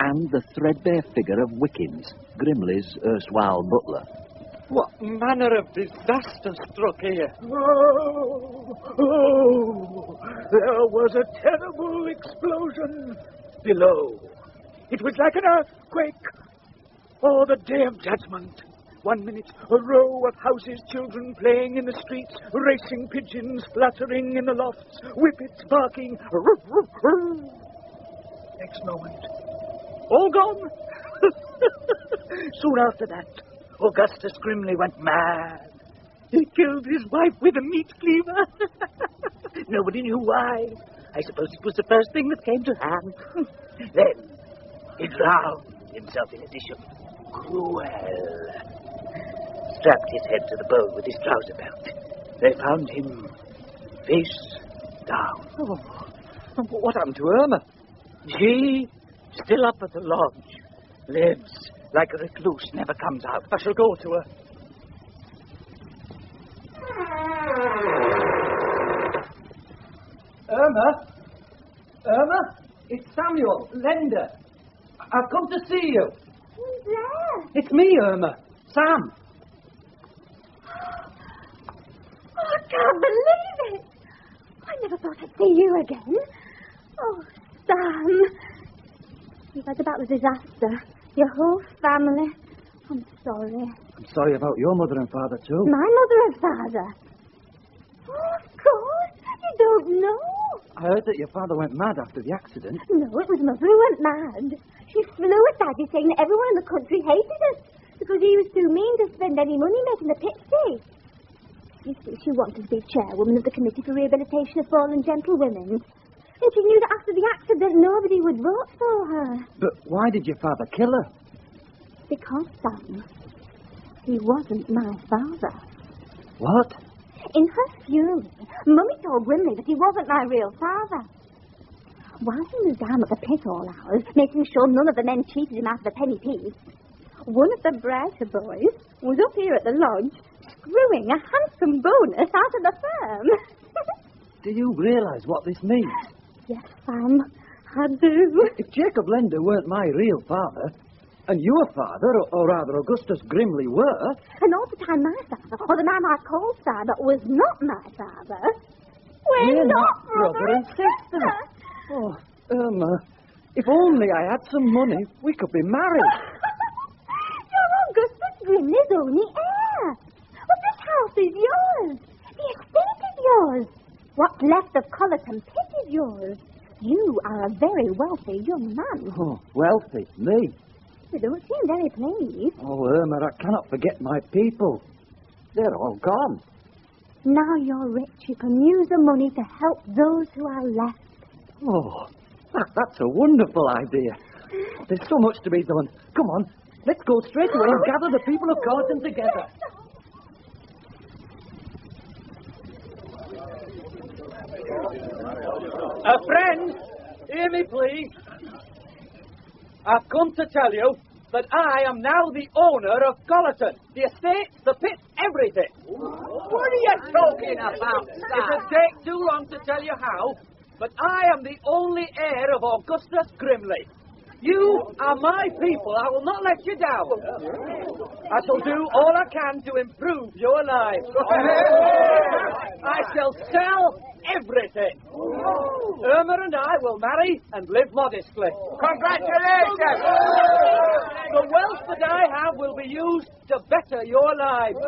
S2: and the threadbare figure of Wickens, Grimley's erstwhile butler.
S8: What manner of disaster struck here?
S7: There was a terrible explosion below. It was like an earthquake. Oh, the day of judgment. 1 minute, a row of houses, children playing in the streets, racing pigeons fluttering in the lofts, whippets barking. Next moment, all gone. Soon after that, Augustus Grimley went mad. He killed his wife with a meat cleaver. Nobody knew why. I suppose it was the first thing that came to hand. Then he drowned himself in a dish of gruel. Strapped his head to the bowl with his trouser belt. They found him face
S8: down.
S11: Oh, what happened to Irma?
S8: She, still up at the lodge, lives like a recluse, never comes out.
S11: I shall go to her. Irma? Irma? It's Samuel, Lender. I've come to see you.
S6: Who's there?
S11: It's me, Irma. Sam.
S6: Oh, I can't believe it. I never thought I'd see you again. Oh, Sam. You've heard about the disaster. Your whole family. I'm sorry.
S11: I'm sorry about your mother and father, too.
S6: My mother and father. Oh, of course. You don't know.
S11: I heard that your father went mad after the accident.
S6: No, it was Mother who went mad. She flew at Daddy saying that everyone in the country hated us because he was too mean to spend any money making the pixie. You see, she wanted to be chairwoman of the Committee for Rehabilitation of Fallen Gentlewomen. And she knew that after the accident nobody would vote for her.
S11: But why did your father kill her?
S6: Because, Sam, he wasn't my father.
S11: What?
S6: In her fury, Mummy told Grimley that he wasn't my real father. While he was down at the pit all hours, making sure none of the men cheated him out of a penny piece, one of the Brighter boys was up here at the lodge screwing a handsome bonus out of the firm.
S11: Do you realise what this means?
S6: Yes, Sam, I do.
S11: If Jacob Lender weren't my real father, and your father, or rather Augustus Grimley, were...
S6: And all the time my father, or the man I called father, was not my father. We're not brother and sister.
S11: Oh, Irma, if only I had some money, we could be married.
S6: You're Augustus Grimley's only heir. But this house is yours. The estate is yours. What's left of Collerton Pit is yours. You are a very wealthy young man.
S11: Oh, wealthy? Me?
S6: You don't seem very pleased.
S11: Oh, Irma, I cannot forget my people. They're all gone.
S6: Now you're rich, you can use the money to help those who are left.
S11: Oh, that's a wonderful idea. There's so much to be done. Come on, let's go straight away and gather the people of Collerton together. Friends, hear me, please. I've come to tell you that I am now the owner of Collerton. The estate, the pit, everything.
S8: What are you talking about,
S11: It'll take too long to tell you how, but I am the only heir of Augustus Grimley. You are my people. I will not let you down. I shall do all I can to improve your lives. I shall sell everything. Irma and I will marry and live modestly.
S8: Congratulations!
S11: The wealth that I have will be used to better your lives.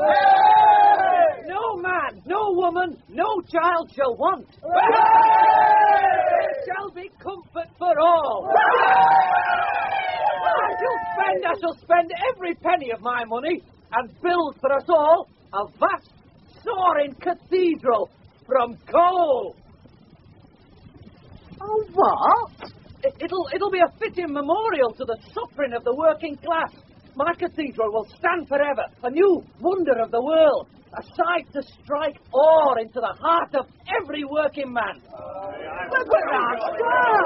S11: No man, no woman, no child shall want. There shall be comfort for all. I shall spend every penny of my money and build for us all a vast, soaring cathedral from coal.
S8: Oh, what?
S11: It'll be a fitting memorial to the suffering of the working class. My cathedral will stand forever, a new wonder of the world, a sight to strike awe into the heart of every working man.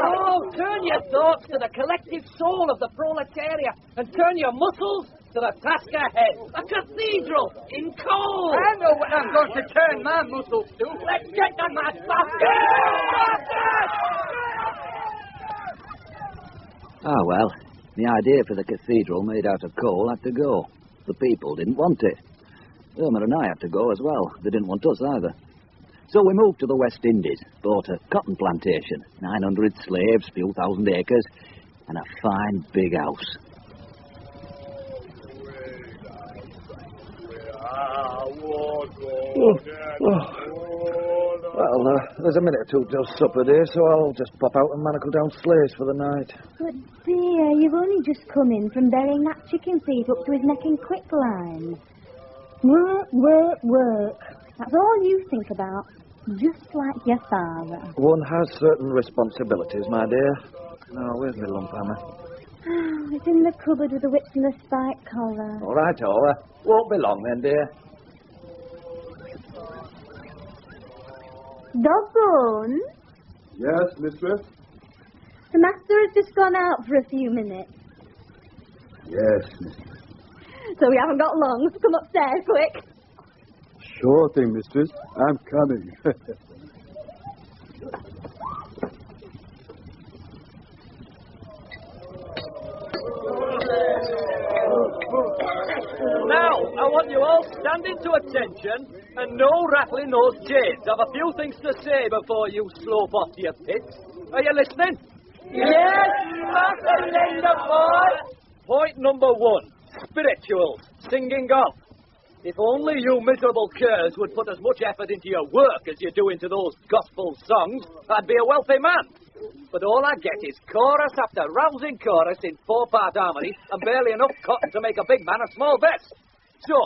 S11: Oh, turn your thoughts to the collective soul of the proletariat and turn your muscles to the task ahead. A cathedral in coal.
S8: I know what I'm going to turn my muscles to.
S11: Let's get the mad bastard!
S2: Ah, well, the idea for the cathedral made out of coal had to go. The people didn't want it. Irma and I had to go as well. They didn't want us either. So we moved to the West Indies, bought a cotton plantation, 900 slaves, few thousand acres, and a fine big house.
S12: Well, there's a minute or two till supper, dear, so I'll just pop out and manacle down slaves for the night.
S6: But, dear, you've only just come in from burying that chicken thief up to his neck in quicklime. Work, work, work. That's all you think about. Just like your father.
S12: One has certain responsibilities, my dear. Now, where's my lump hammer?
S6: It's in the cupboard with the whips and the spike collar.
S12: All right, Ola. Won't be long then, dear.
S6: Doggone.
S13: Yes, mistress?
S6: The master has just gone out for a few minutes.
S13: Yes, mistress.
S6: So we haven't got long. Come upstairs, quick.
S13: Sure thing, mistress. I'm coming.
S14: Now, I want you all standing to attention and no rattling those chains. I've a few things to say before you slope off to your pits. Are you listening? Yes, Master Linda boy. Point number 1. Spirituals. Singing off. If only you miserable curs would put as much effort into your work as you do into those gospel songs, I'd be a wealthy man. But all I get is chorus after rousing chorus in 4-part harmony and barely enough cotton to make a big man a small vest. So,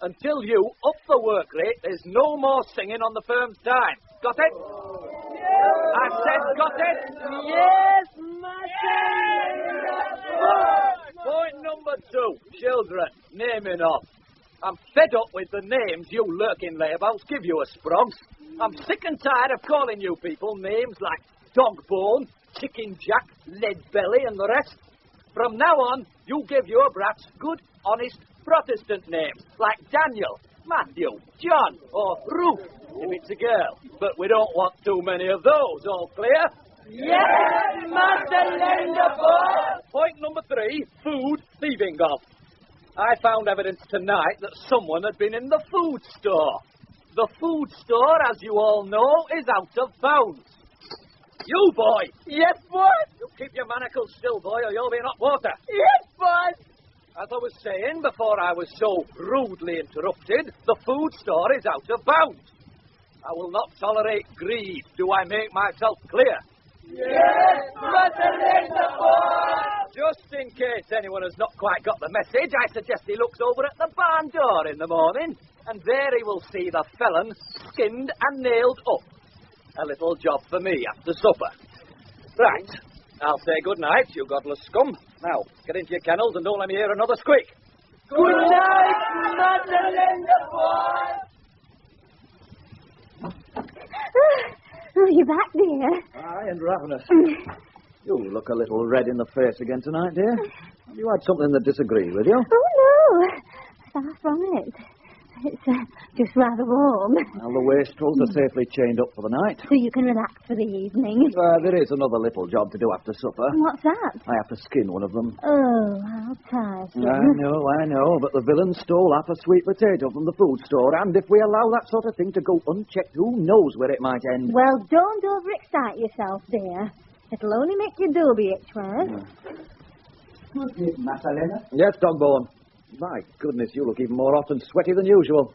S14: until you up the work rate, there's no more singing on the firm's time. Got it? I said got it? Yes, Point number 2. Children, naming off. I'm fed up with the names you lurking layabouts give you as sprogs. I'm sick and tired of calling you people names like Dogbone, Chicken Jack, Lead Belly and the rest. From now on, you give your brats good, honest Protestant names like Daniel, Matthew, John or Ruth if it's a girl. But we don't want too many of those, all clear? Yes, Master Linda boy! Point number 3, food thieving off. I found evidence tonight that someone had been in the food store. The food store, as you all know, is out of bounds. You, boy! Yes, boy! You keep your manacles still, boy, or you'll be in hot water. Yes, boy! As I was saying before I was so rudely interrupted, the food store is out of bounds. I will not tolerate greed. Do I make myself clear? Yes, Master Linda boy! Just in case anyone has not quite got the message, I suggest he looks over at the barn door in the morning, and there he will see the felon skinned and nailed up. A little job for me after supper. Right, I'll say good night, you godless scum. Now, get into your kennels and don't let me hear another squeak. Good night, Master Linda boy!
S6: Oh, you're back, dear.
S2: Aye, and ravenous. You look a little red in the face again tonight, dear. Have you had something that disagreed with you?
S6: Oh, no. Far from it. It's just rather warm.
S2: Well, the wastrels are safely chained up for the night.
S6: So you can relax for the evening.
S2: There is another little job to do after supper.
S6: What's that?
S2: I have to skin one of them.
S6: Oh, how tiresome.
S2: I know, but the villain stole half a sweet potato from the food store, and if we allow that sort of thing to go unchecked, who knows where it might end?
S6: Well, don't overexcite yourself, dear. It'll only make you dubby,
S8: Good day, Master Leonard.
S2: Yes, Dogbone. My goodness, you look even more hot and sweaty than usual.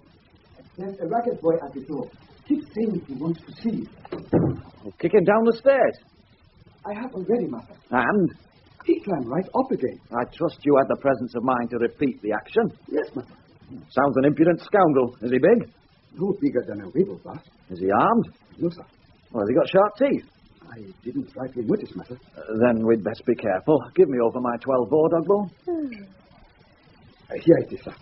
S8: There's a ragged boy at the door. Keep saying he wants to see you.
S2: Well, kick him down the stairs.
S8: I have already, Master.
S2: And?
S8: He climbed right up again.
S2: I trust you had the presence of mind to repeat the action.
S8: Yes, Master.
S2: Sounds an impudent scoundrel. Is he big?
S8: No bigger than a weevil, boss.
S2: Is he armed?
S8: No, sir.
S2: Well, has he got sharp teeth?
S8: I didn't rightly notice, Master.
S2: Then we'd best be careful. Give me over my 12-bore, Dogbone.
S8: Here it is, sir.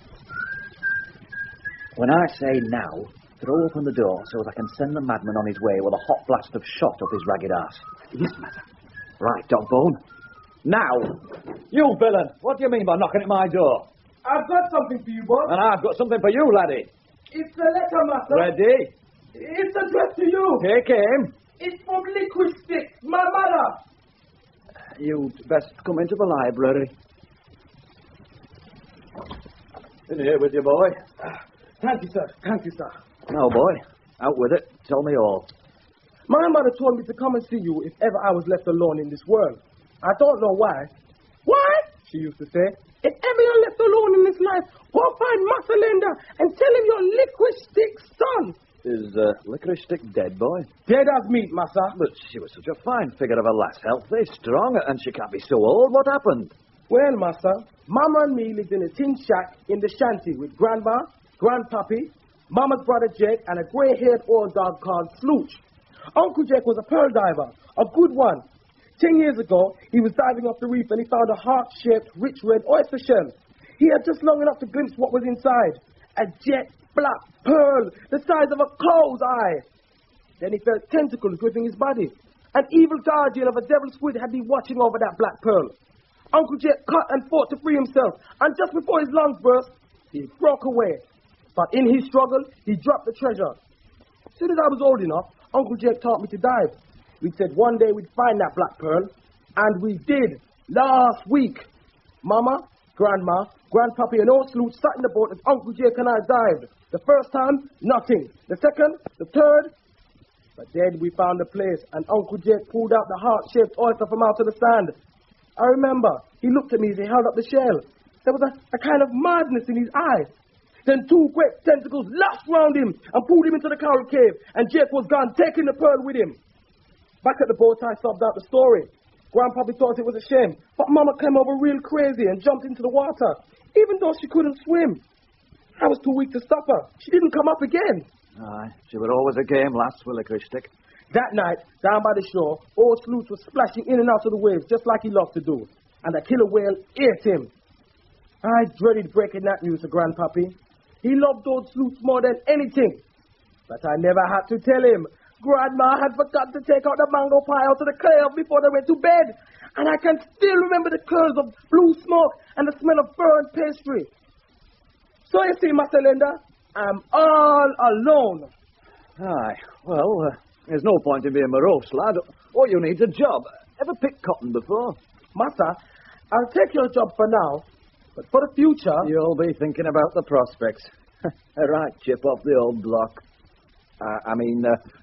S2: When I say now, throw open the door so that I can send the madman on his way with a hot blast of shot up his ragged arse.
S8: Yes, Master.
S2: Right, Dogbone. Now! You villain! What do you mean by knocking at my door?
S15: I've got something for you, boss.
S2: And I've got something for you, laddie.
S15: It's a letter, Master.
S2: Ready?
S15: It's addressed to you.
S2: Take aim.
S15: It's from Liquid Sticks, my mother.
S2: You'd best come into the library. In here with you, boy.
S15: Thank you, sir. Thank you, sir.
S2: Now, boy, out with it. Tell me all.
S15: My mother told me to come and see you if ever I was left alone in this world. I don't know why. Why? She used to say, if ever you're left alone in this life, go find Master Linda and tell him your Liquid Stick son.
S2: Is Licorice Stick dead, boy?
S15: Dead as meat, Master.
S2: But she was such a fine figure of a lass, healthy, strong, and she can't be so old. What happened?
S15: Well, Master, Mama and me lived in a tin shack in the shanty with Grandma, Grandpappy, Mama's brother Jake, and a grey-haired old dog called Slooch. Uncle Jake was a pearl diver, a good one. 10 years ago, he was diving off the reef and he found a heart-shaped, rich red oyster shell. He had just long enough to glimpse what was inside. A jet black pearl the size of a cow's eye. Then he felt tentacles gripping his body. An evil guardian of a devil squid had been watching over that black pearl. Uncle Jake cut and fought to free himself, and just before his lungs burst, he broke away. But in his struggle, he dropped the treasure. As soon as I was old enough, Uncle Jake taught me to dive. We said one day we'd find that black pearl, and we did. Last week, Mama, Grandma, Grandpappy, and old Sloot sat in the boat as Uncle Jake and I dived. The first time, nothing. The second, the third. But then we found a place, and Uncle Jake pulled out the heart-shaped oyster from out of the sand. I remember, he looked at me as he held up the shell. There was a kind of madness in his eyes. Then two great tentacles lashed round him and pulled him into the coral cave, and Jake was gone, taking the pearl with him. Back at the boat, I sobbed out the story. Grandpappy thought it was a shame, but Mama came over real crazy and jumped into the water, even though she couldn't swim. I was too weak to stop her. She didn't come up again.
S12: Aye, she were always a game lass, Willicrishtick.
S15: That night, down by the shore, old Sloot was splashing in and out of the waves just like he loved to do, and the killer whale ate him. I dreaded breaking that news to Grandpappy. He loved old Sloot more than anything, but I never had to tell him. Grandma had forgotten to take out the mango pie out of the cave before they went to bed, and I can still remember the curls of blue smoke and the smell of burnt pastry. So you see, Master Linda, I'm all alone.
S12: Aye, well, there's no point in being morose, lad. All you need's a job. Ever picked cotton before?
S15: Master, I'll take your job for now, but for the future...
S12: You'll be thinking about the prospects. A right chip off the old block.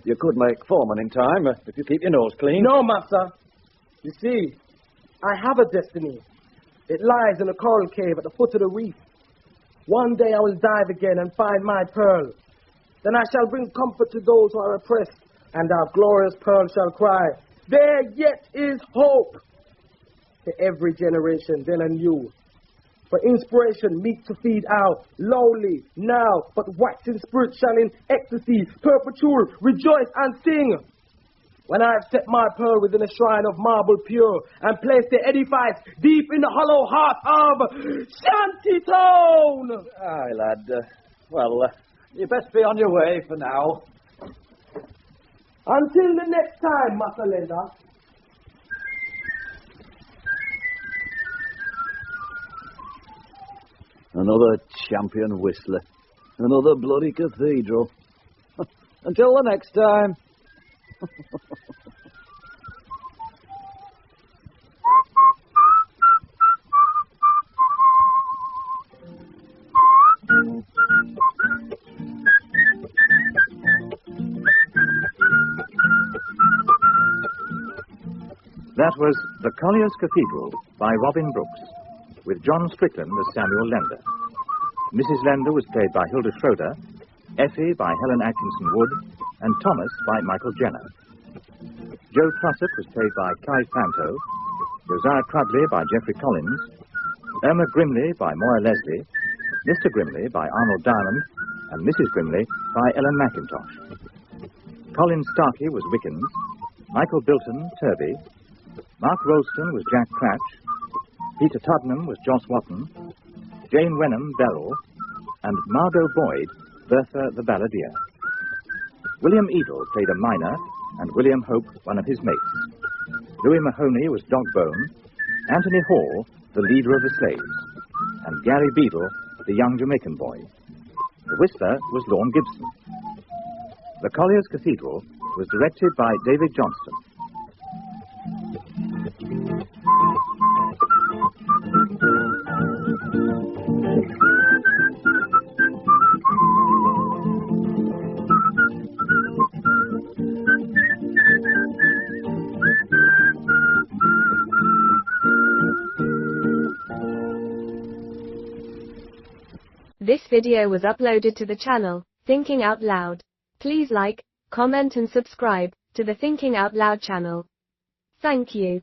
S12: You could make foreman in time if you keep your nose clean.
S15: No, Master. You see, I have a destiny. It lies in a coral cave at the foot of the reef. One day I will dive again and find my pearl. Then I shall bring comfort to those who are oppressed, and our glorious pearl shall cry, "There yet is hope!" To every generation, then anew. For inspiration, meet to feed out, lowly, now, but waxing spirit shall in ecstasy, perpetual, rejoice and sing. When I have set my pearl within a shrine of marble pure, and placed the edifice deep in the hollow heart of Shantytown!
S12: Aye, lad. You best be on your way for now.
S15: Until the next time, Master Linda.
S2: Another champion whistler. Another bloody cathedral. Until the next time.
S16: That was The Colliers Cathedral by Robin Brooks, with John Strickland as Samuel Lender. Mrs. Lender was played by Hilda Schroeder, Effie by Helen Atkinson Wood, and Thomas by Michael Jenner. Joe Trussett was played by Clive Panto, Josiah Crudley by Geoffrey Collins, Irma Grimley by Moira Leslie, Mr. Grimley by Arnold Diamond, and Mrs. Grimley by Ellen McIntosh. Colin Starkey was Wickens, Michael Bilton, Turby, Mark Rolston was Jack Cratch, Peter Tuddenham was Joss Watton, Jane Wenham, Beryl, and Margot Boyd, Bertha the Balladeer. William Edel played a miner, and William Hope one of his mates. Louis Mahoney was Dog Bone, Anthony Hall, the leader of the slaves, and Gary Beadle, the young Jamaican boy. The whistler was Lorne Gibson. The Colliers Cathedral was directed by David Johnston.
S17: This video was uploaded to the channel, Thinking Out Loud. Please like, comment and subscribe to the Thinking Out Loud channel. Thank you.